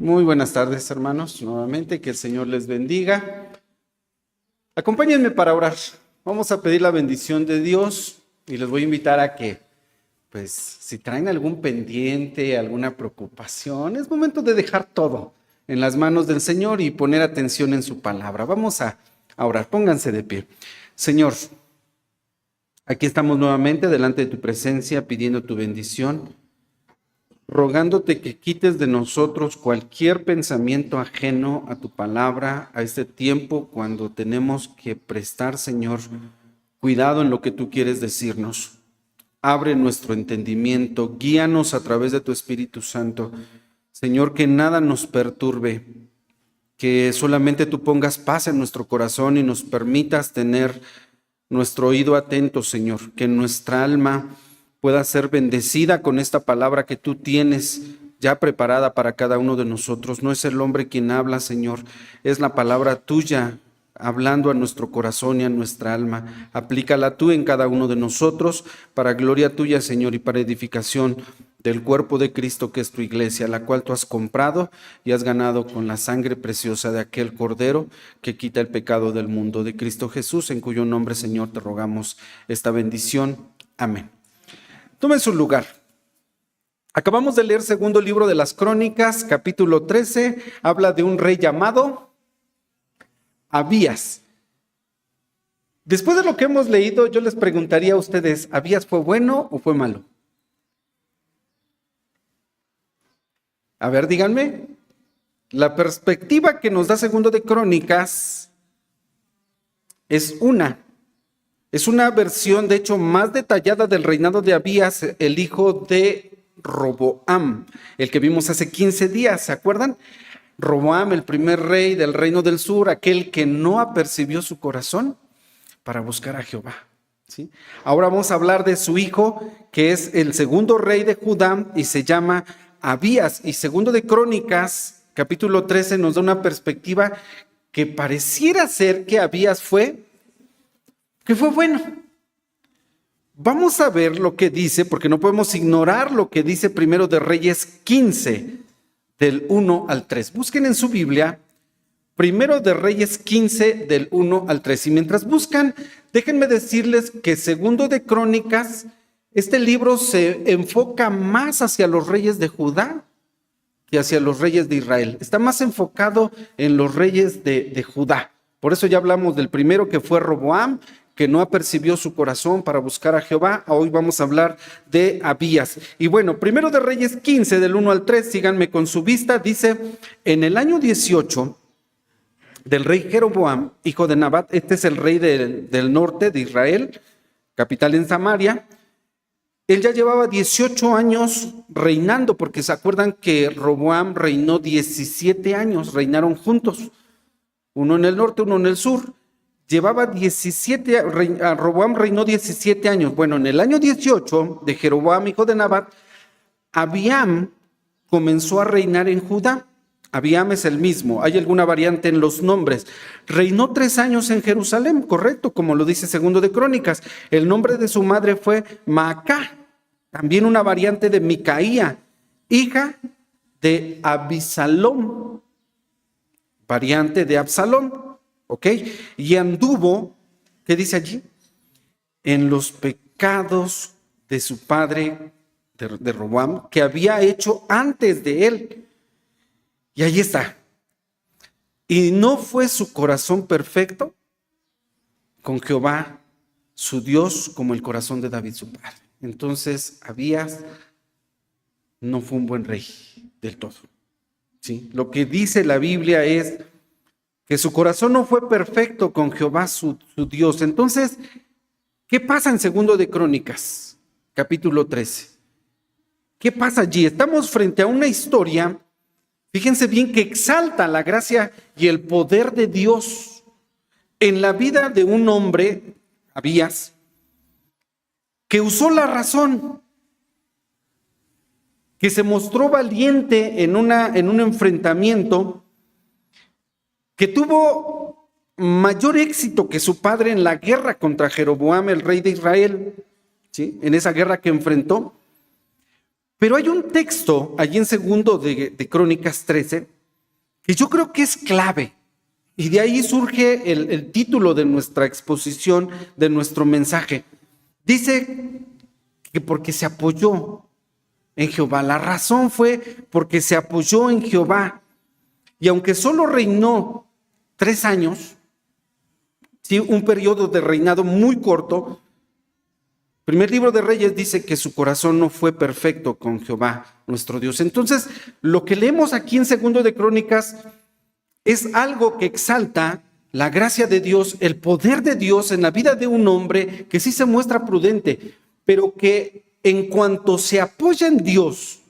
Muy buenas tardes, hermanos. Nuevamente, que el Señor les bendiga. Acompáñenme para orar. Vamos a pedir la bendición de Dios y les voy a invitar a que, si traen algún pendiente, alguna preocupación, es momento de dejar todo en las manos del Señor y poner atención en su palabra. Vamos a orar. Pónganse de pie. Señor, aquí estamos nuevamente delante de tu presencia pidiendo tu bendición, rogándote que quites de nosotros cualquier pensamiento ajeno a tu palabra, a este tiempo cuando tenemos que prestar, Señor, cuidado en lo que tú quieres decirnos. Abre nuestro entendimiento, guíanos a través de tu Espíritu Santo. Señor, que nada nos perturbe, que solamente tú pongas paz en nuestro corazón y nos permitas tener nuestro oído atento, Señor, que nuestra alma pueda ser bendecida con esta palabra que tú tienes ya preparada para cada uno de nosotros. No es el hombre quien habla, Señor, es la palabra tuya hablando a nuestro corazón y a nuestra alma. Aplícala tú en cada uno de nosotros para gloria tuya, Señor, y para edificación del cuerpo de Cristo que es tu iglesia, la cual tú has comprado y has ganado con la sangre preciosa de aquel Cordero que quita el pecado del mundo, de Cristo Jesús, en cuyo nombre, Señor, te rogamos esta bendición. Amén. Tomen su lugar. Acabamos de leer segundo libro de las Crónicas, capítulo 13. Habla de un rey llamado Abías. Después de lo que hemos leído, yo les preguntaría a ustedes, ¿Abías fue bueno o fue malo? A ver, díganme. La perspectiva que nos da segundo de Crónicas es una versión, de hecho, más detallada del reinado de Abías, el hijo de Roboam, el que vimos hace 15 días, ¿se acuerdan? Roboam, el primer rey del reino del sur, aquel que no apercibió su corazón para buscar a Jehová, ¿sí? Ahora vamos a hablar de su hijo, que es el segundo rey de Judá y se llama Abías. Y segundo de Crónicas, capítulo 13, nos da una perspectiva que pareciera ser que Abías fue bueno. Vamos a ver lo que dice, porque no podemos ignorar lo que dice primero de Reyes 15, del 1 al 3. Busquen en su Biblia, primero de Reyes 15, del 1 al 3. Y mientras buscan, déjenme decirles que segundo de Crónicas, este libro se enfoca más hacia los reyes de Judá que hacia los reyes de Israel. Está más enfocado en los reyes de Judá. Por eso ya hablamos del primero, que fue Roboam, que no apercibió su corazón para buscar a Jehová. Hoy vamos a hablar de Abías. Y bueno, primero de Reyes 15, del 1 al 3, síganme con su vista, dice: en el año 18 del rey Jeroboam, hijo de Nabat, este es el rey del norte de Israel, capital en Samaria. Él ya llevaba 18 años reinando, porque se acuerdan que Roboam reinó 17 años, reinaron juntos, uno en el norte, uno en el sur. Llevaba Roboam reinó 17 años. Bueno, en el año 18 de Jeroboam, hijo de Nabat, Abiam comenzó a reinar en Judá. Abiam es el mismo, hay alguna variante en los nombres. Reinó 3 años en Jerusalén, correcto, como lo dice segundo de Crónicas. El nombre de su madre fue Maacá, también una variante de Micaía, hija de Abisalom, variante de Absalón, ¿ok? Y anduvo, ¿qué dice allí? En los pecados de su padre, de Roboam, que había hecho antes de él. Y ahí está. Y no fue su corazón perfecto con Jehová, su Dios, como el corazón de David, su padre. Entonces, Abías no fue un buen rey del todo, ¿sí? Lo que dice la Biblia es que su corazón no fue perfecto con Jehová, su Dios. Entonces, ¿qué pasa en segundo de Crónicas, capítulo 13? ¿Qué pasa allí? Estamos frente a una historia, fíjense bien, que exalta la gracia y el poder de Dios en la vida de un hombre, Abías, que usó la razón, que se mostró valiente en un enfrentamiento, que tuvo mayor éxito que su padre en la guerra contra Jeroboam, el rey de Israel, ¿sí? En esa guerra que enfrentó. Pero hay un texto allí en segundo de Crónicas 13 que yo creo que es clave. Y de ahí surge el título de nuestra exposición, de nuestro mensaje. Dice que porque se apoyó en Jehová. La razón fue porque se apoyó en Jehová. Y aunque solo reinó 3 años, ¿sí?, un periodo de reinado muy corto, primer libro de Reyes dice que su corazón no fue perfecto con Jehová, nuestro Dios. Entonces, lo que leemos aquí en Segundo de Crónicas es algo que exalta la gracia de Dios, el poder de Dios en la vida de un hombre que sí se muestra prudente, pero que en cuanto se apoya en Dios,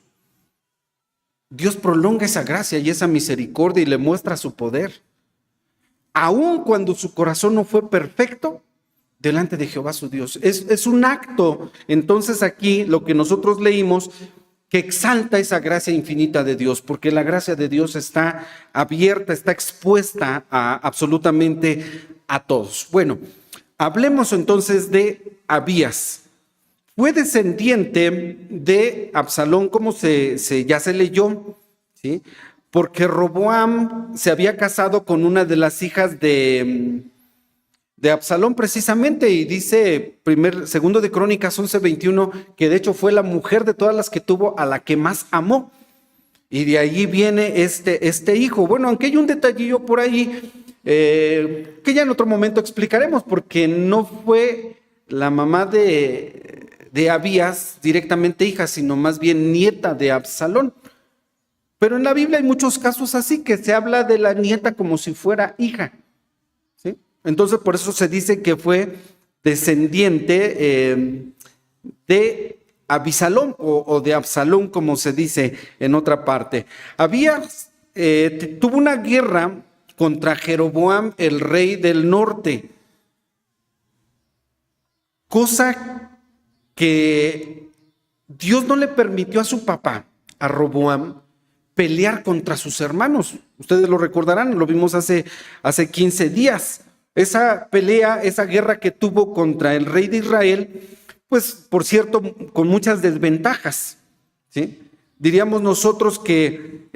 Dios prolonga esa gracia y esa misericordia y le muestra su poder. Aun cuando su corazón no fue perfecto delante de Jehová su Dios. Es un acto, entonces aquí lo que nosotros leímos, que exalta esa gracia infinita de Dios, porque la gracia de Dios está abierta, está expuesta absolutamente a todos. Bueno, hablemos entonces de Abías. Fue descendiente de Absalón, como ya se leyó, ¿sí?, porque Roboam se había casado con una de las hijas de Absalón precisamente, y dice segundo de Crónicas 11:21, que de hecho fue la mujer de todas las que tuvo a la que más amó. Y de ahí viene este hijo. Bueno, aunque hay un detallillo por ahí que ya en otro momento explicaremos, porque no fue la mamá de Abías directamente hija, sino más bien nieta de Absalón. Pero en la Biblia hay muchos casos así, que se habla de la nieta como si fuera hija, ¿sí? Entonces por eso se dice que fue descendiente de Abisalom o de Absalón, como se dice en otra parte. Abías tuvo una guerra contra Jeroboam, el rey del norte, cosa que Dios no le permitió a su papá, a Roboam, pelear contra sus hermanos. Ustedes lo recordarán, lo vimos hace 15 días. Esa pelea, esa guerra que tuvo contra el rey de Israel, pues por cierto, con muchas desventajas, ¿sí? Diríamos nosotros que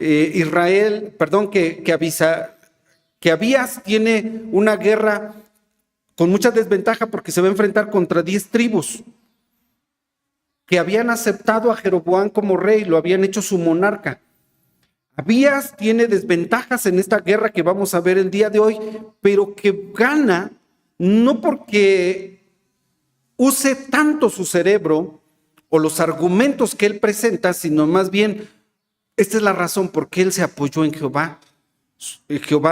que Abías tiene una guerra con mucha desventaja porque se va a enfrentar contra 10 tribus que habían aceptado a Jeroboam como rey, lo habían hecho su monarca. Abías tiene desventajas en esta guerra que vamos a ver el día de hoy, pero que gana no porque use tanto su cerebro o los argumentos que él presenta, sino más bien, esta es la razón por qué él se apoyó en Jehová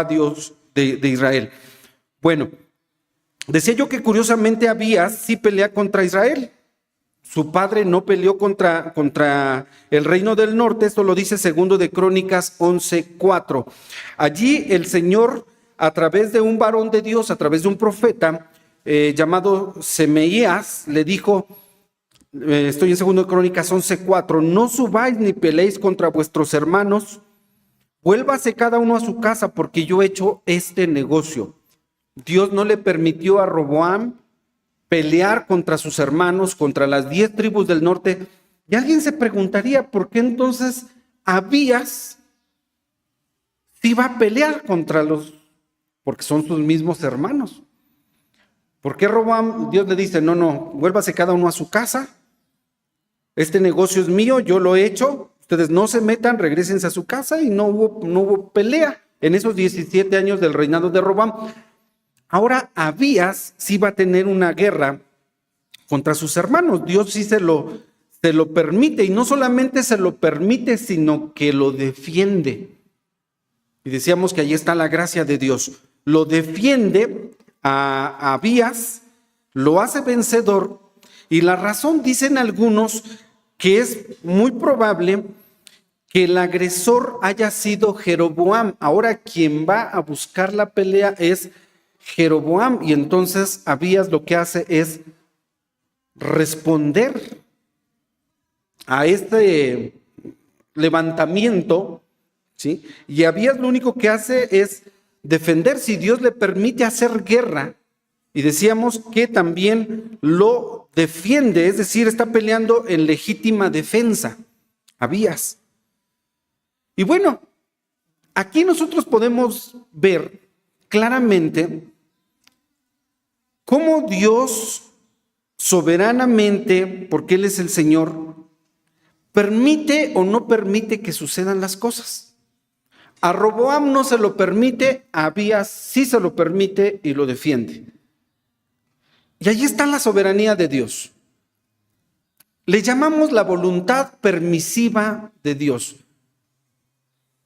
Dios de Israel. Bueno, decía yo que curiosamente Abías sí pelea contra Israel. Su padre no peleó contra el reino del norte. Esto lo dice segundo de Crónicas 11:4. Allí el Señor, a través de un varón de Dios, a través de un profeta llamado Semeías, le dijo, estoy en segundo de Crónicas 11:4, no subáis ni peleéis contra vuestros hermanos, vuélvase cada uno a su casa, porque yo he hecho este negocio. Dios no le permitió a Roboam pelear contra sus hermanos, contra las 10 tribus del norte. Y alguien se preguntaría, ¿por qué entonces Abías sí va a pelear porque son sus mismos hermanos? ¿Por qué Roboam, Dios le dice, no, vuélvase cada uno a su casa, este negocio es mío, yo lo he hecho, ustedes no se metan, regrésense a su casa? Y no hubo pelea en esos 17 años del reinado de Roboam. Ahora Abías sí va a tener una guerra contra sus hermanos. Dios sí se lo permite, y no solamente se lo permite, sino que lo defiende. Y decíamos que ahí está la gracia de Dios. Lo defiende a Abías, lo hace vencedor, y la razón, dicen algunos, que es muy probable que el agresor haya sido Jeroboam. Ahora quien va a buscar la pelea es Jeroboam, y entonces Abías lo que hace es responder a este levantamiento, ¿sí? Y Abías lo único que hace es defender. Si Dios le permite hacer guerra, y decíamos que también lo defiende, es decir, está peleando en legítima defensa, Abías. Y bueno, aquí nosotros podemos ver claramente cómo Dios soberanamente, porque Él es el Señor, permite o no permite que sucedan las cosas. A Roboam no se lo permite, a Abías sí se lo permite y lo defiende. Y ahí está la soberanía de Dios. Le llamamos la voluntad permisiva de Dios.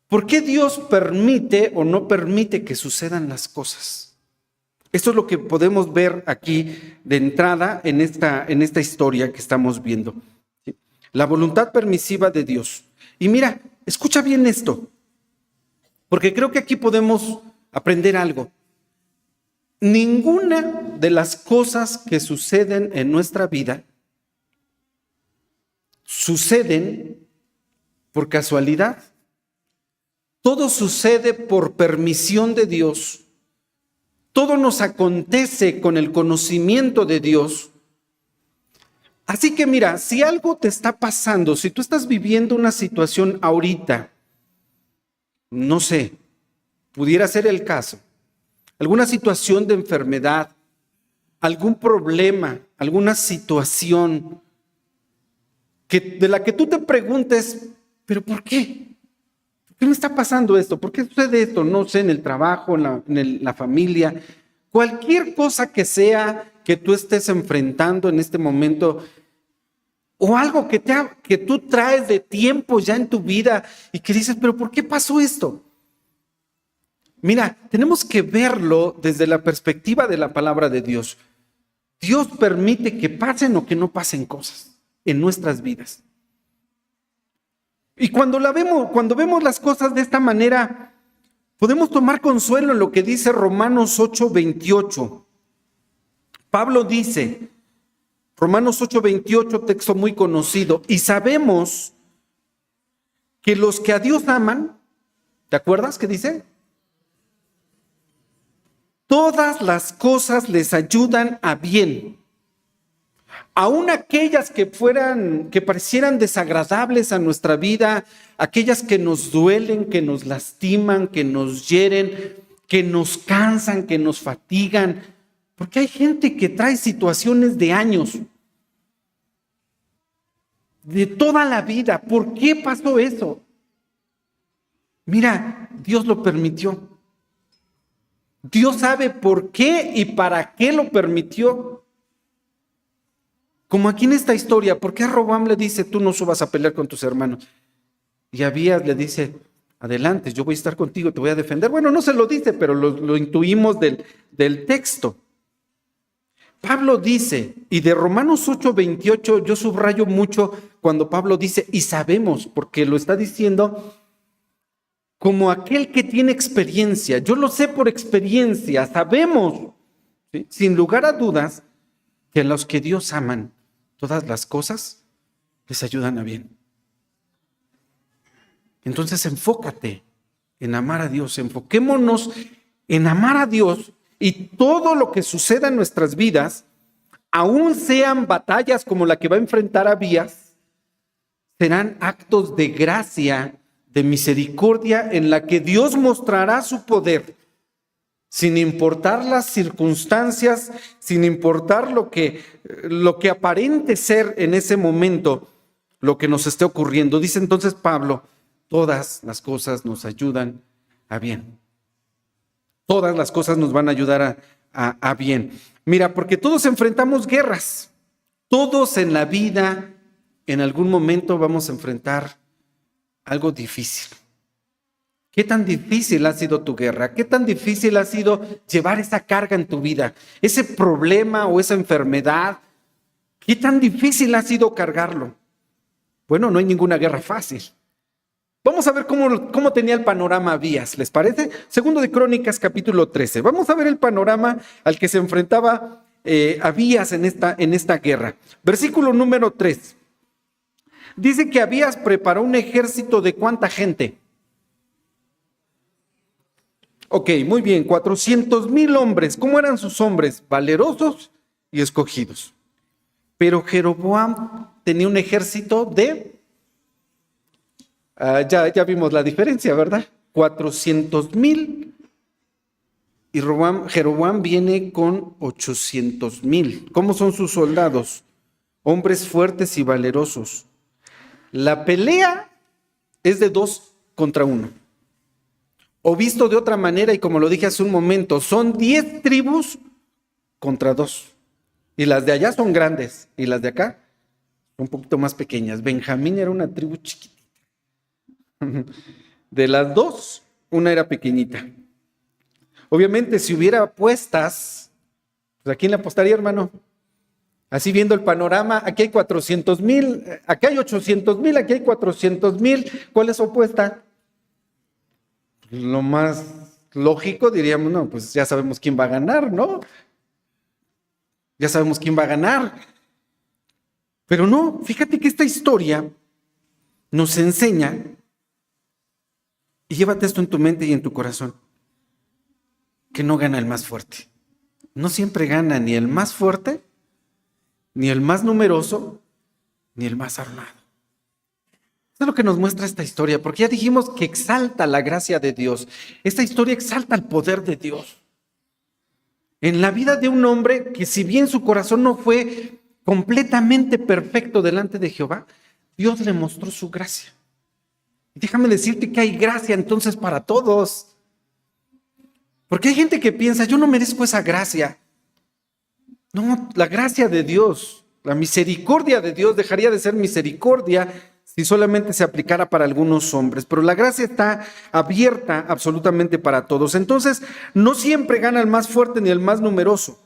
¿Por qué Dios permite o no permite que sucedan las cosas? Esto es lo que podemos ver aquí de entrada en esta historia que estamos viendo. La voluntad permisiva de Dios. Y mira, escucha bien esto, porque creo que aquí podemos aprender algo. Ninguna de las cosas que suceden en nuestra vida suceden por casualidad. Todo sucede por permisión de Dios. Todo nos acontece con el conocimiento de Dios. Así que mira, si algo te está pasando, si tú estás viviendo una situación ahorita, no sé, pudiera ser el caso, alguna situación de enfermedad, algún problema, alguna situación de la que tú te preguntes, ¿pero por qué? ¿Por qué me está pasando esto? ¿Por qué sucede esto? No sé, en el trabajo, en la familia, cualquier cosa que sea que tú estés enfrentando en este momento, o algo que tú traes de tiempo ya en tu vida y que dices, ¿pero por qué pasó esto? Mira, tenemos que verlo desde la perspectiva de la palabra de Dios. Dios permite que pasen o que no pasen cosas en nuestras vidas. Y cuando vemos las cosas de esta manera, podemos tomar consuelo en lo que dice Romanos 8:28. Pablo dice, Romanos 8:28, texto muy conocido, y sabemos que los que a Dios aman, ¿te acuerdas qué dice? Todas las cosas les ayudan a bien. Aún aquellas que parecieran desagradables a nuestra vida, aquellas que nos duelen, que nos lastiman, que nos hieren, que nos cansan, que nos fatigan, porque hay gente que trae situaciones de años, de toda la vida. ¿Por qué pasó eso? Mira, Dios lo permitió. Dios sabe por qué y para qué lo permitió. Como aquí en esta historia, ¿por qué a Roboam le dice, tú no subas a pelear con tus hermanos? Y Abías le dice, adelante, yo voy a estar contigo, te voy a defender. Bueno, no se lo dice, pero lo intuimos del texto. Pablo dice, y de Romanos 8:28 yo subrayo mucho cuando Pablo dice, y sabemos, porque lo está diciendo como aquel que tiene experiencia. Yo lo sé por experiencia, sabemos, ¿sí?, sin lugar a dudas, que a los que Dios aman, todas las cosas les ayudan a bien. Entonces enfócate en amar a Dios, enfoquémonos en amar a Dios, y todo lo que suceda en nuestras vidas, aun sean batallas como la que va a enfrentar Abías, serán actos de gracia, de misericordia, en la que Dios mostrará su poder, sin importar las circunstancias, sin importar lo que aparente ser en ese momento, lo que nos esté ocurriendo. Dice entonces Pablo, todas las cosas nos ayudan a bien. Todas las cosas nos van a ayudar a bien. Mira, porque todos enfrentamos guerras. Todos en la vida, en algún momento vamos a enfrentar algo difícil. ¿Qué tan difícil ha sido tu guerra? ¿Qué tan difícil ha sido llevar esa carga en tu vida? Ese problema o esa enfermedad, ¿qué tan difícil ha sido cargarlo? Bueno, no hay ninguna guerra fácil. Vamos a ver cómo tenía el panorama Abías, ¿les parece? Segundo de Crónicas, capítulo 13. Vamos a ver el panorama al que se enfrentaba Abías en esta guerra. Versículo número 3. Dice que Abías preparó un ejército de ¿cuánta gente? Ok, muy bien, 400,000 hombres. ¿Cómo eran sus hombres? Valerosos y escogidos. Pero Jeroboam tenía un ejército de... ya vimos la diferencia, ¿verdad? 400,000 y Jeroboam viene con 800,000. ¿Cómo son sus soldados? Hombres fuertes y valerosos. La pelea es de 2 contra 1. O visto de otra manera, y como lo dije hace un momento, son 10 tribus contra 2. Y las de allá son grandes, y las de acá un poquito más pequeñas. Benjamín era una tribu chiquitita. De las 2, una era pequeñita. Obviamente, si hubiera apuestas, pues ¿a quién le apostaría, hermano? Así viendo el panorama, aquí hay 400,000, aquí hay 800,000, aquí hay 400,000. ¿Cuál es su apuesta? Lo más lógico diríamos, no, pues ya sabemos quién va a ganar, ¿no? Ya sabemos quién va a ganar. Pero no, fíjate que esta historia nos enseña, y llévate esto en tu mente y en tu corazón, que no gana el más fuerte. No siempre gana ni el más fuerte, ni el más numeroso, ni el más armado. Eso es lo que nos muestra esta historia, porque ya dijimos que exalta la gracia de Dios. Esta historia exalta el poder de Dios. En la vida de un hombre que, si bien su corazón no fue completamente perfecto delante de Jehová, Dios le mostró su gracia. Y déjame decirte que hay gracia entonces para todos. Porque hay gente que piensa, yo no merezco esa gracia. No, la gracia de Dios, la misericordia de Dios dejaría de ser misericordia si solamente se aplicara para algunos hombres. Pero la gracia está abierta absolutamente para todos. Entonces, no siempre gana el más fuerte ni el más numeroso.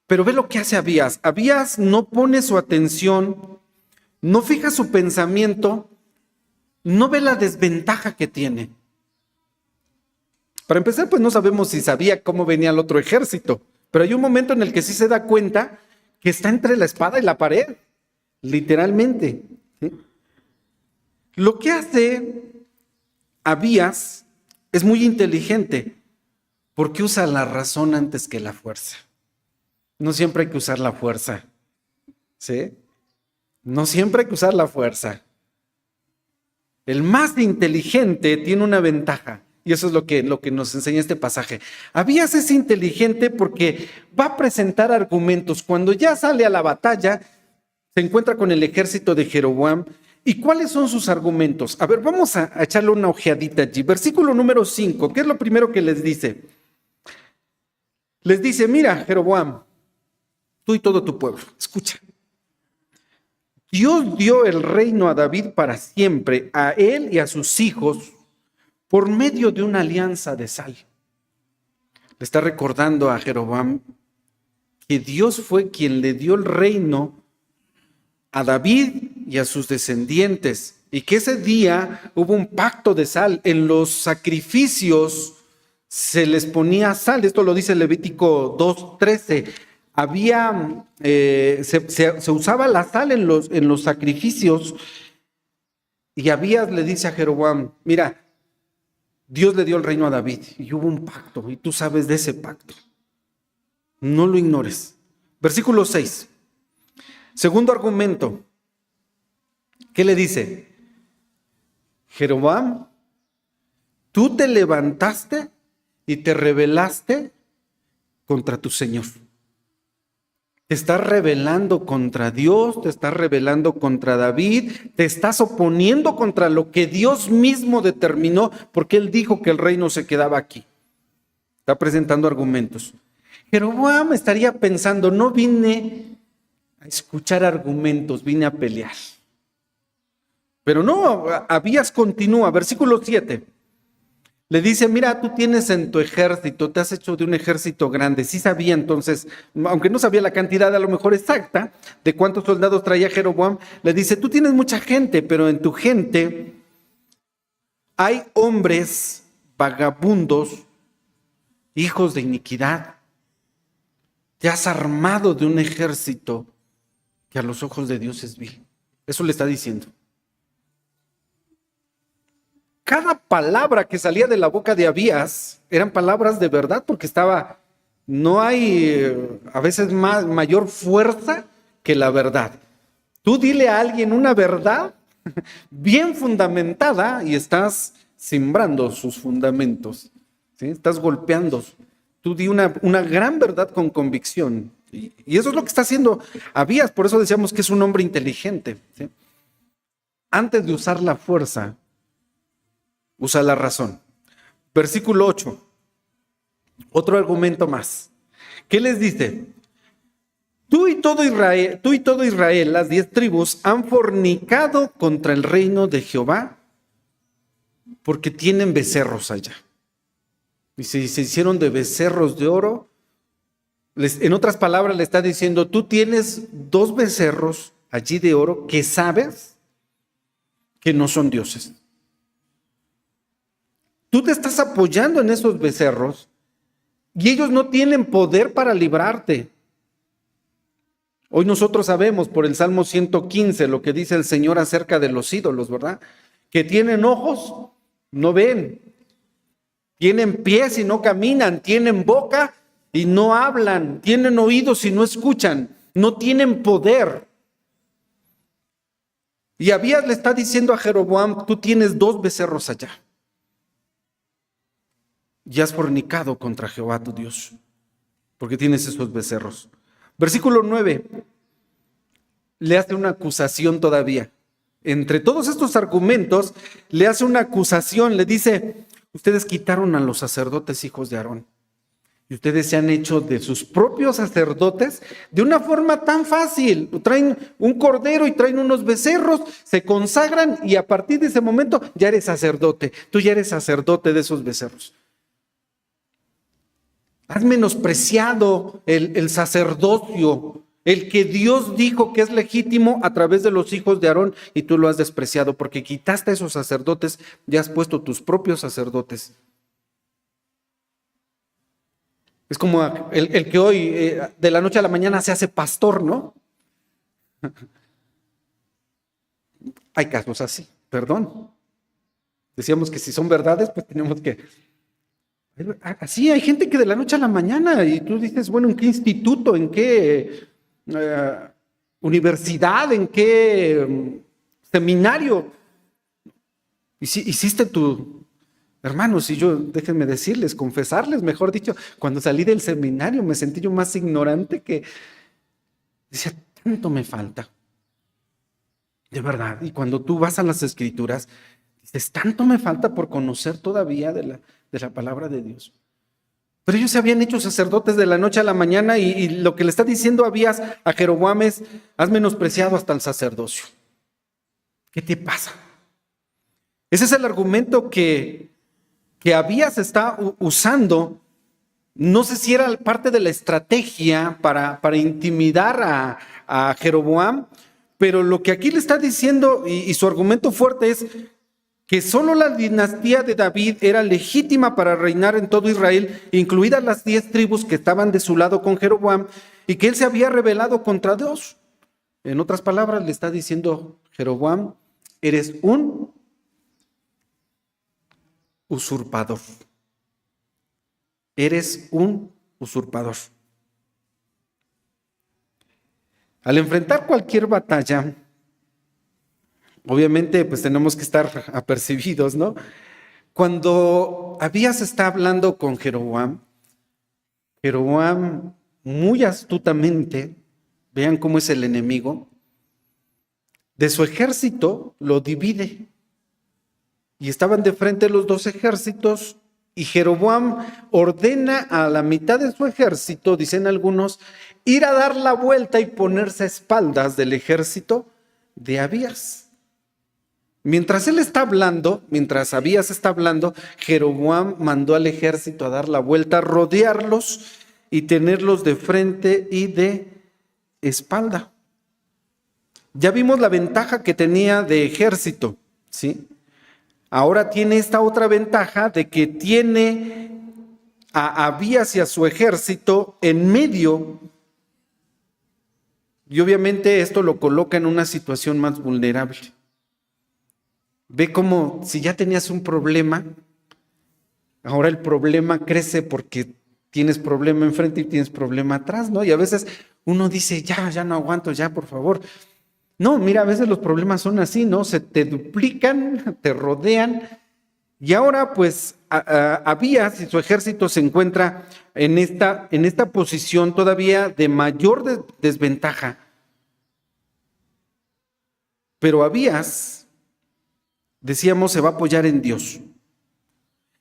Pero ve lo que hace Abías. Abías no pone su atención, no fija su pensamiento, no ve la desventaja que tiene. Para empezar, pues no sabemos si sabía cómo venía el otro ejército, pero hay un momento en el que sí se da cuenta que está entre la espada y la pared, literalmente. ¿Sí? Lo que hace Abías es muy inteligente, porque usa la razón antes que la fuerza. No siempre hay que usar la fuerza, ¿sí? No siempre hay que usar la fuerza. El más inteligente tiene una ventaja, y eso es lo que nos enseña este pasaje. Abías es inteligente porque va a presentar argumentos. Cuando ya sale a la batalla, se encuentra con el ejército de Jeroboam. ¿Y cuáles son sus argumentos? A ver, vamos a echarle una ojeadita allí. Versículo número 5, ¿qué es lo primero que les dice? Les dice, mira, Jeroboam, tú y todo tu pueblo, escucha. Dios dio el reino a David para siempre, a él y a sus hijos, por medio de una alianza de sal. Le está recordando a Jeroboam que Dios fue quien le dio el reino a David y a sus descendientes, y que ese día hubo un pacto de sal. En los sacrificios se les ponía sal. Esto lo dice Levítico 2:13. Se usaba la sal en los sacrificios, y Abías le dice a Jeroboam, mira, Dios le dio el reino a David y hubo un pacto, y tú sabes de ese pacto. No lo ignores. Versículo 6. Segundo argumento. ¿Qué le dice? Jeroboam, tú te levantaste y te rebelaste contra tu Señor. Te estás rebelando contra Dios, te estás rebelando contra David, te estás oponiendo contra lo que Dios mismo determinó, porque Él dijo que el reino se quedaba aquí. Está presentando argumentos. Jeroboam estaría pensando, no vine a escuchar argumentos, vine a pelear. Pero no, Abías continúa, versículo 7. Le dice, mira, tú tienes en tu ejército, te has hecho de un ejército grande. Sí sabía entonces, aunque no sabía la cantidad a lo mejor exacta de cuántos soldados traía Jeroboam, le dice, tú tienes mucha gente, pero en tu gente hay hombres vagabundos, hijos de iniquidad. Te has armado de un ejército que a los ojos de Dios es vil. Eso le está diciendo. Cada palabra que salía de la boca de Abías eran palabras de verdad, porque no hay a veces mayor fuerza que la verdad. Tú dile a alguien una verdad bien fundamentada y estás simbrando sus fundamentos, ¿sí? Estás golpeando. Tú di una gran verdad con convicción. Y eso es lo que está haciendo Abías, por eso decíamos que es un hombre inteligente, ¿sí? Antes de usar la fuerza, usa la razón. Versículo 8. Otro argumento más. ¿Qué les dice? Tú y todo Israel, las 10 tribus, han fornicado contra el reino de Jehová porque tienen becerros allá. Y se hicieron de becerros de oro. En otras palabras, le está diciendo, tú tienes 2 becerros allí de oro que sabes que no son dioses. Tú te estás apoyando en esos becerros y ellos no tienen poder para librarte. Hoy nosotros sabemos por el Salmo 115 lo que dice el Señor acerca de los ídolos, ¿verdad? Que tienen ojos, no ven. Tienen pies y no caminan. Tienen boca y no hablan. Tienen oídos y no escuchan. No tienen poder. Y Abías le está diciendo a Jeroboam, tú tienes 2 becerros allá. Y has fornicado contra Jehová tu Dios, porque tienes esos becerros. Versículo 9, le hace una acusación todavía. Entre todos estos argumentos, le hace una acusación, le dice, ustedes quitaron a los sacerdotes hijos de Aarón, y ustedes se han hecho de sus propios sacerdotes de una forma tan fácil. Traen un cordero y traen unos becerros, se consagran y a partir de ese momento ya eres sacerdote. Tú ya eres sacerdote de esos becerros. Has menospreciado el sacerdocio, el que Dios dijo que es legítimo a través de los hijos de Aarón, y tú lo has despreciado porque quitaste a esos sacerdotes y has puesto tus propios sacerdotes. Es como el que hoy de la noche a la mañana se hace pastor, ¿no? Hay casos así, perdón. Decíamos que si son verdades, pues tenemos que... Así hay gente que de la noche a la mañana, y tú dices, bueno, ¿en qué instituto, en qué universidad, en qué seminario hiciste tu... Hermanos, y yo, déjenme decirles, confesarles, mejor dicho, cuando salí del seminario me sentí yo más ignorante que decía, tanto me falta, de verdad. Y cuando tú vas a las Escrituras, dices, tanto me falta por conocer todavía de la palabra de Dios. Pero ellos se habían hecho sacerdotes de la noche a la mañana y lo que le está diciendo Abías a Jeroboam es, has menospreciado hasta el sacerdocio. ¿Qué te pasa? Ese es el argumento que Abías está usando. No sé si era parte de la estrategia para intimidar a Jeroboam, pero lo que aquí le está diciendo y su argumento fuerte es que solo la dinastía de David era legítima para reinar en todo Israel, incluidas las 10 tribus que estaban de su lado con Jeroboam, y que él se había rebelado contra Dios. En otras palabras, le está diciendo Jeroboam, eres un usurpador. Eres un usurpador. Al enfrentar cualquier batalla, obviamente, pues tenemos que estar apercibidos, ¿no? Cuando Abías está hablando con Jeroboam, Jeroboam muy astutamente, vean cómo es el enemigo, de su ejército lo divide. Y estaban de frente los 2 ejércitos y Jeroboam ordena a la mitad de su ejército, dicen algunos, ir a dar la vuelta y ponerse a espaldas del ejército de Abías. Mientras él está hablando, mientras Abías está hablando, Jeroboam mandó al ejército a dar la vuelta, rodearlos y tenerlos de frente y de espalda. Ya vimos la ventaja que tenía de ejército, ¿sí? Ahora tiene esta otra ventaja de que tiene a Abías y a su ejército en medio. Y obviamente esto lo coloca en una situación más vulnerable. Ve cómo si ya tenías un problema, ahora el problema crece porque tienes problema enfrente y tienes problema atrás, ¿no? Y a veces uno dice, ya no aguanto, ya por favor. No, mira, a veces los problemas son así, ¿no? Se te duplican, te rodean Y ahora pues Abías y su ejército se encuentra en esta posición todavía de mayor desventaja. Pero Abías, decíamos, se va a apoyar en Dios.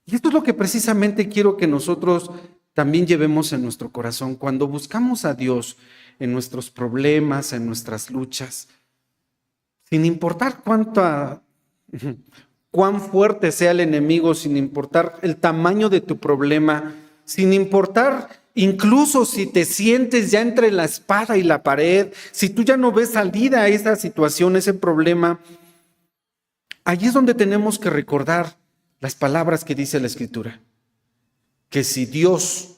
Y esto es lo que precisamente quiero que nosotros también llevemos en nuestro corazón. Cuando buscamos a Dios en nuestros problemas, en nuestras luchas, sin importar cuán fuerte sea el enemigo, sin importar el tamaño de tu problema, sin importar incluso si te sientes ya entre la espada y la pared, si tú ya no ves salida a esa situación, ese problema, allí es donde tenemos que recordar las palabras que dice la Escritura, que si Dios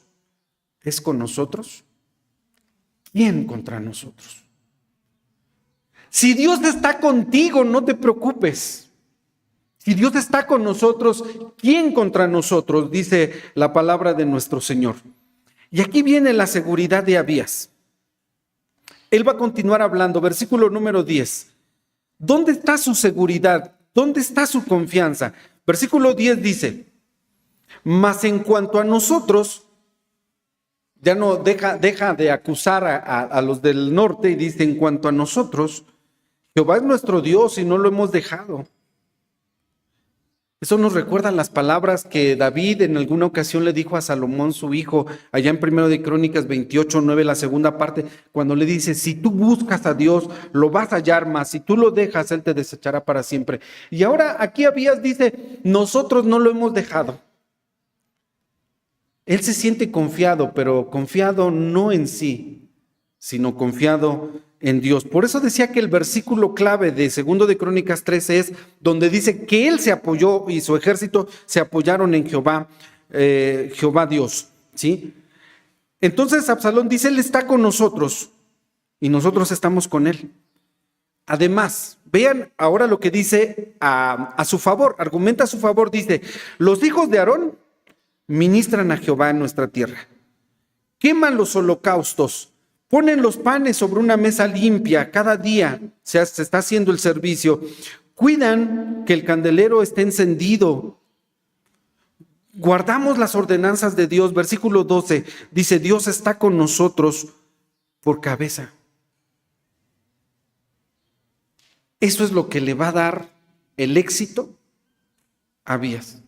es con nosotros, ¿quién contra nosotros? Si Dios está contigo, no te preocupes. Si Dios está con nosotros, ¿quién contra nosotros? Dice la palabra de nuestro Señor. Y aquí viene la seguridad de Abías. Él va a continuar hablando, versículo número 10. ¿Dónde está su seguridad? ¿Dónde está su confianza? Versículo 10 dice, mas en cuanto a nosotros, ya no deja de acusar a los del norte y dice, en cuanto a nosotros, Jehová es nuestro Dios y no lo hemos dejado. Eso nos recuerda las palabras que David en alguna ocasión le dijo a Salomón, su hijo, allá en 1 de Crónicas 28:9, la segunda parte, cuando le dice, si tú buscas a Dios, lo vas a hallar más, si tú lo dejas, Él te desechará para siempre. Y ahora aquí Abías dice, nosotros no lo hemos dejado. Él se siente confiado, pero confiado no en sí, sino confiado en Dios. Por eso decía que el versículo clave de 2 de Crónicas 13 es donde dice que él se apoyó y su ejército se apoyaron en Jehová, Jehová Dios, ¿sí? Entonces Absalón dice, él está con nosotros y nosotros estamos con él. Además, vean ahora lo que dice a su favor, argumenta a su favor, dice, los hijos de Aarón ministran a Jehová en nuestra tierra, queman los holocaustos, ponen los panes sobre una mesa limpia, cada día se está haciendo el servicio, cuidan que el candelero esté encendido, guardamos las ordenanzas de Dios. Versículo 12 dice, Dios está con nosotros por cabeza. Eso es lo que le va a dar el éxito a Abías.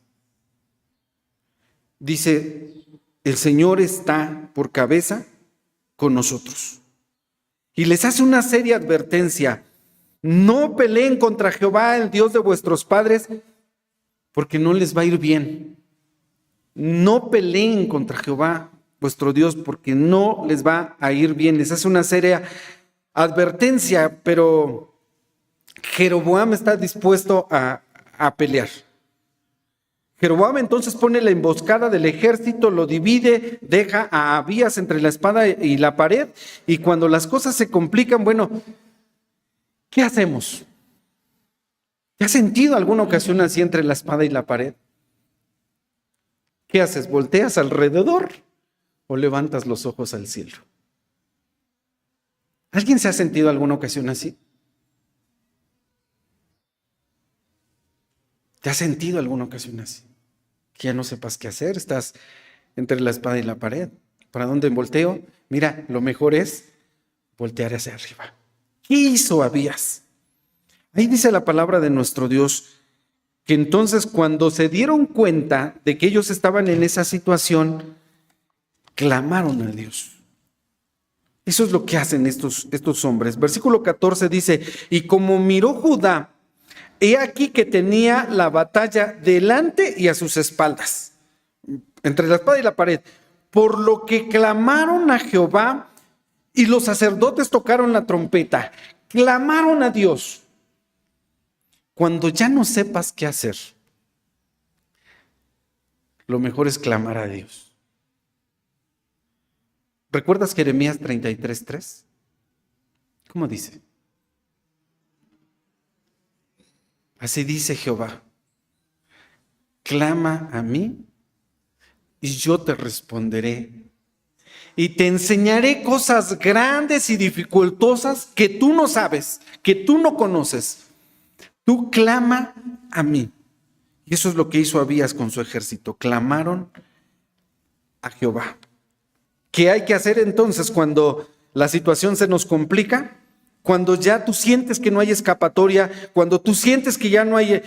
Dice, el Señor está por cabeza con nosotros. Y les hace una seria advertencia. No peleen contra Jehová, el Dios de vuestros padres, porque no les va a ir bien. No peleen contra Jehová, vuestro Dios, porque no les va a ir bien. Les hace una seria advertencia, pero Jeroboam está dispuesto a pelear. Jeroboam entonces pone la emboscada del ejército, lo divide, deja a Abías entre la espada y la pared, y cuando las cosas se complican, bueno, ¿qué hacemos? ¿Te has sentido alguna ocasión así entre la espada y la pared? ¿Qué haces? ¿Volteas alrededor o levantas los ojos al cielo? ¿Alguien se ha sentido alguna ocasión así? ¿Te has sentido alguna ocasión así? Que ya no sepas qué hacer, estás entre la espada y la pared. ¿Para dónde volteo? Mira, lo mejor es voltear hacia arriba. ¿Qué hizo Abías? Ahí dice la palabra de nuestro Dios, que entonces cuando se dieron cuenta de que ellos estaban en esa situación, clamaron a Dios. Eso es lo que hacen estos hombres. Versículo 14 dice, y como miró Judá, he aquí que tenía la batalla delante y a sus espaldas, entre la espada y la pared, por lo que clamaron a Jehová y los sacerdotes tocaron la trompeta, clamaron a Dios. Cuando ya no sepas qué hacer, lo mejor es clamar a Dios. ¿Recuerdas Jeremías 33:3? ¿Cómo dice? Así dice Jehová, clama a mí y yo te responderé y te enseñaré cosas grandes y dificultosas que tú no sabes, que tú no conoces. Tú clama a mí Y eso es lo que hizo Abías con su ejército. Clamaron a Jehová. ¿Qué hay que hacer entonces cuando la situación se nos complica? Cuando ya tú sientes que no hay escapatoria, cuando tú sientes que ya no hay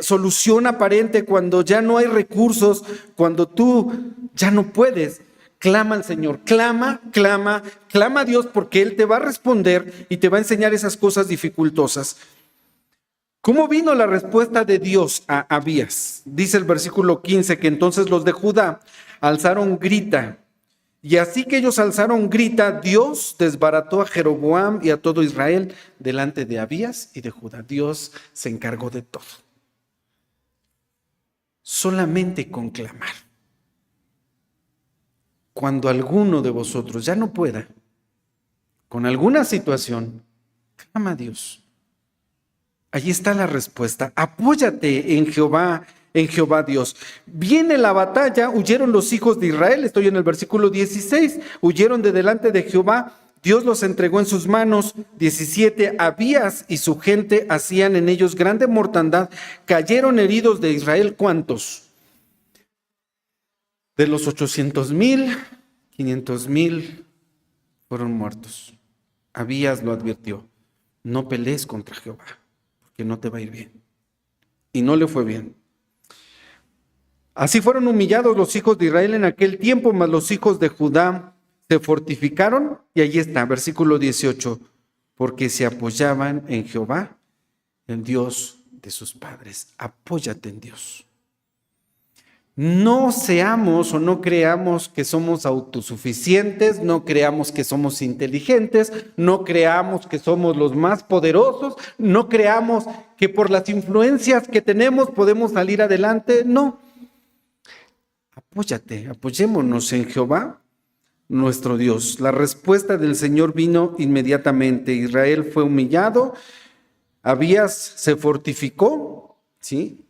solución aparente, cuando ya no hay recursos, cuando tú ya no puedes, clama al Señor, clama a Dios, porque Él te va a responder y te va a enseñar esas cosas dificultosas. ¿Cómo vino la respuesta de Dios a Abías? Dice el versículo 15 que entonces los de Judá alzaron grita. Y así que ellos alzaron grita, Dios desbarató a Jeroboam y a todo Israel delante de Abías y de Judá. Dios se encargó de todo. Solamente con clamar. Cuando alguno de vosotros ya no pueda, con alguna situación, clama a Dios. Allí está la respuesta. Apóyate en Jehová Dios. Viene la batalla, huyeron los hijos de Israel, estoy en el versículo 16, huyeron de delante de Jehová, Dios los entregó en sus manos. 17, Abías y su gente hacían en ellos grande mortandad, cayeron heridos de Israel, ¿cuántos? De los 800,000, 500,000 fueron muertos. Abías lo advirtió, no pelees contra Jehová, porque no te va a ir bien. Y no le fue bien. Así fueron humillados los hijos de Israel en aquel tiempo, mas los hijos de Judá se fortificaron, y allí está, versículo 18, porque se apoyaban en Jehová, el Dios de sus padres. Apóyate en Dios. No seamos o no creamos que somos autosuficientes, no creamos que somos inteligentes, no creamos que somos los más poderosos, no creamos que por las influencias que tenemos podemos salir adelante, no. Apóyate, apoyémonos en Jehová, nuestro Dios. La respuesta del Señor vino inmediatamente. Israel fue humillado, Abías se fortificó, ¿sí?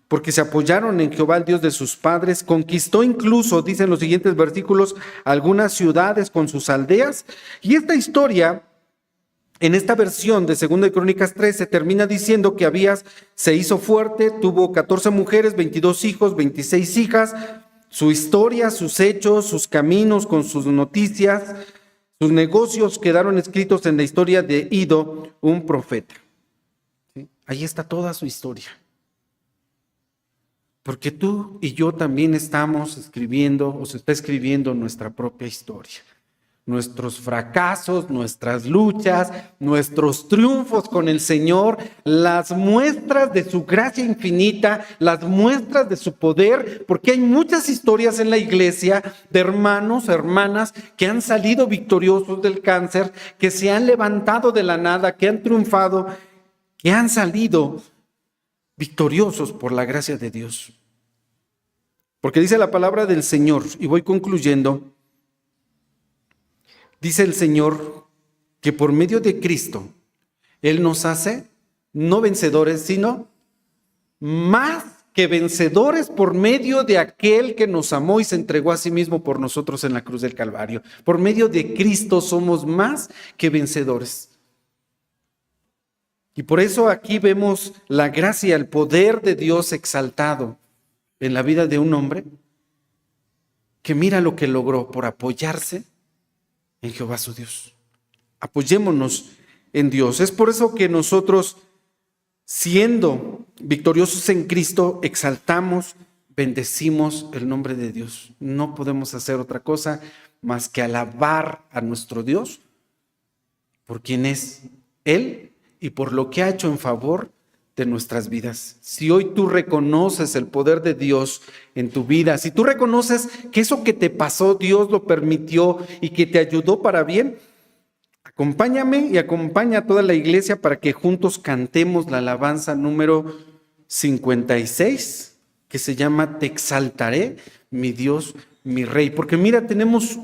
Porque se apoyaron en Jehová, el Dios de sus padres. Conquistó incluso, dicen los siguientes versículos, algunas ciudades con sus aldeas. Y esta historia, en esta versión de 2 de Crónicas 13, termina diciendo que Abías se hizo fuerte, tuvo 14 mujeres, 22 hijos, 26 hijas. Su historia, sus hechos, sus caminos con sus noticias, sus negocios quedaron escritos en la historia de Ido, un profeta. ¿Sí? Ahí está toda su historia. Porque tú y yo también estamos escribiendo, o se está escribiendo nuestra propia historia. Nuestros fracasos, nuestras luchas, nuestros triunfos con el Señor, las muestras de su gracia infinita, las muestras de su poder, porque hay muchas historias en la iglesia de hermanos, hermanas que han salido victoriosos del cáncer, que se han levantado de la nada, que han triunfado, que han salido victoriosos por la gracia de Dios. Porque dice la palabra del Señor, y voy concluyendo, dice el Señor que por medio de Cristo, Él nos hace no vencedores, sino más que vencedores por medio de aquel que nos amó y se entregó a sí mismo por nosotros en la cruz del Calvario. Por medio de Cristo somos más que vencedores. Y por eso aquí vemos la gracia, el poder de Dios exaltado en la vida de un hombre que mira lo que logró por apoyarse en Jehová su Dios. Apoyémonos en Dios. Es por eso que nosotros, siendo victoriosos en Cristo, exaltamos, bendecimos el nombre de Dios. No podemos hacer otra cosa más que alabar a nuestro Dios por quien es Él y por lo que ha hecho en favor de nuestras vidas. Si hoy tú reconoces el poder de Dios en tu vida, si tú reconoces que eso que te pasó Dios lo permitió y que te ayudó para bien, acompáñame y acompaña a toda la iglesia para que juntos cantemos la alabanza número 56, que se llama Te exaltaré, mi Dios, mi Rey. Porque mira, tenemos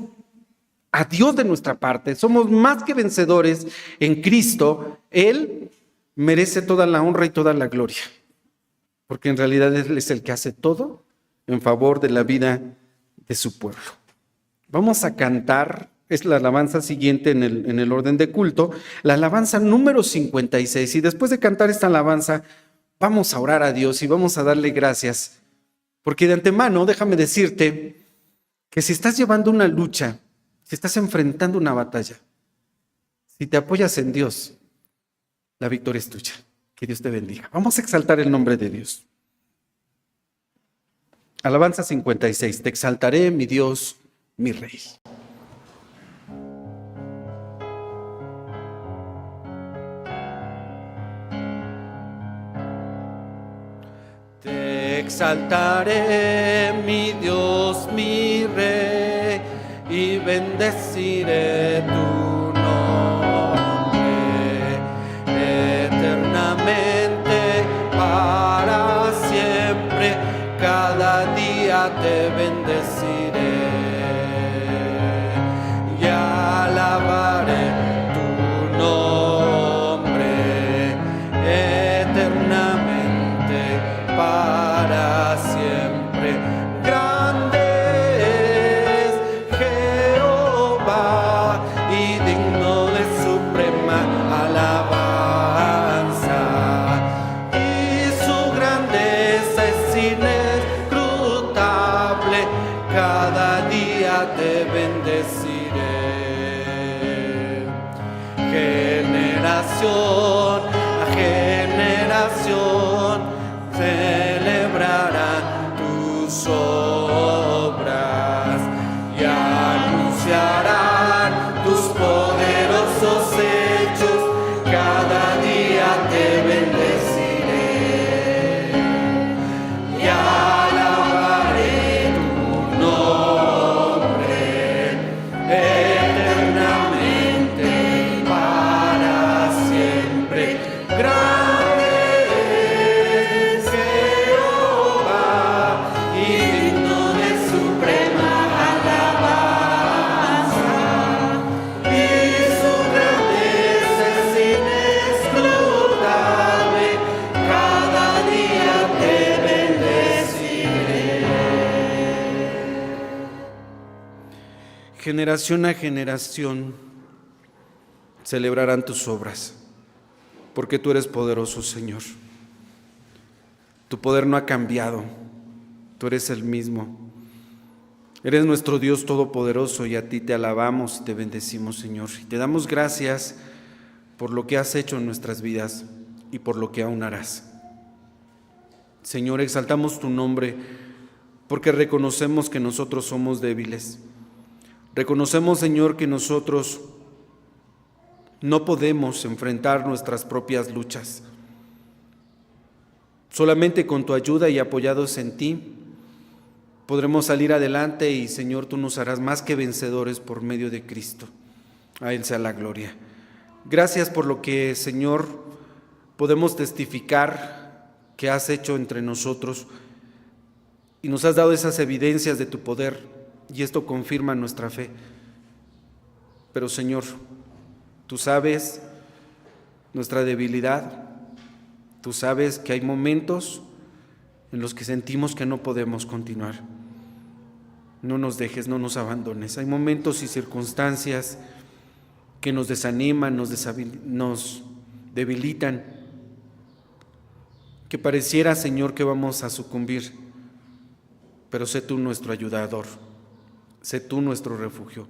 a Dios de nuestra parte, somos más que vencedores en Cristo. Él merece toda la honra y toda la gloria, porque en realidad Él es el que hace todo en favor de la vida de su pueblo. Vamos a cantar, es la alabanza siguiente en el orden de culto, la alabanza número 56, y después de cantar esta alabanza, vamos a orar a Dios y vamos a darle gracias. Porque de antemano, déjame decirte que si estás llevando una lucha, si estás enfrentando una batalla, si te apoyas en Dios, la victoria es tuya. Que Dios te bendiga. Vamos a exaltar el nombre de Dios. Alabanza 56. Te exaltaré, mi Dios, mi Rey. Te exaltaré, mi Dios, mi Rey, y bendeciré tu nombre eternamente, para siempre. Cada día te bendeciré y alabaré tu nombre eternamente, para siempre. Grande es Jehová y digno de suprema alabanza, y su grandeza es inescrutable. Cada día te bendeciré. Generación a generación celebrarán tus obras y anunciarán tus poderosos hechos. Cada día te bendeciré y alabaré tu nombre eternamente, para siempre. Grande es Jehová y digno de suprema alabanza, y su grandeza es inescrutable. Cada día te bendeciré. Generación a generación celebrarán tus obras, porque tú eres poderoso, Señor. Tu poder no ha cambiado, tú eres el mismo. Eres nuestro Dios todopoderoso y a ti te alabamos y te bendecimos, Señor. Y te damos gracias por lo que has hecho en nuestras vidas y por lo que aún harás. Señor, exaltamos tu nombre porque reconocemos que nosotros somos débiles. Reconocemos, Señor, que nosotros no podemos enfrentar nuestras propias luchas. Solamente con tu ayuda y apoyados en ti podremos salir adelante y, Señor, tú nos harás más que vencedores por medio de Cristo. A Él sea la gloria. Gracias por lo que, Señor, podemos testificar que has hecho entre nosotros y nos has dado esas evidencias de tu poder, y esto confirma nuestra fe. Pero, Señor, tú sabes nuestra debilidad, tú sabes que hay momentos en los que sentimos que no podemos continuar. No nos dejes, no nos abandones. Hay momentos y circunstancias que nos desaniman, nos debilitan, que pareciera, Señor, que vamos a sucumbir, pero sé tú nuestro ayudador, sé tú nuestro refugio.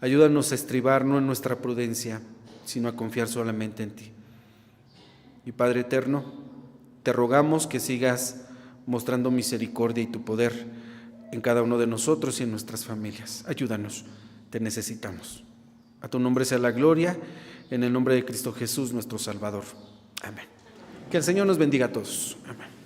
Ayúdanos a estribar no en nuestra prudencia, sino a confiar solamente en ti. Y Padre eterno, te rogamos que sigas mostrando misericordia y tu poder en cada uno de nosotros y en nuestras familias. Ayúdanos, te necesitamos. A tu nombre sea la gloria, en el nombre de Cristo Jesús, nuestro Salvador. Amén. Que el Señor nos bendiga a todos. Amén.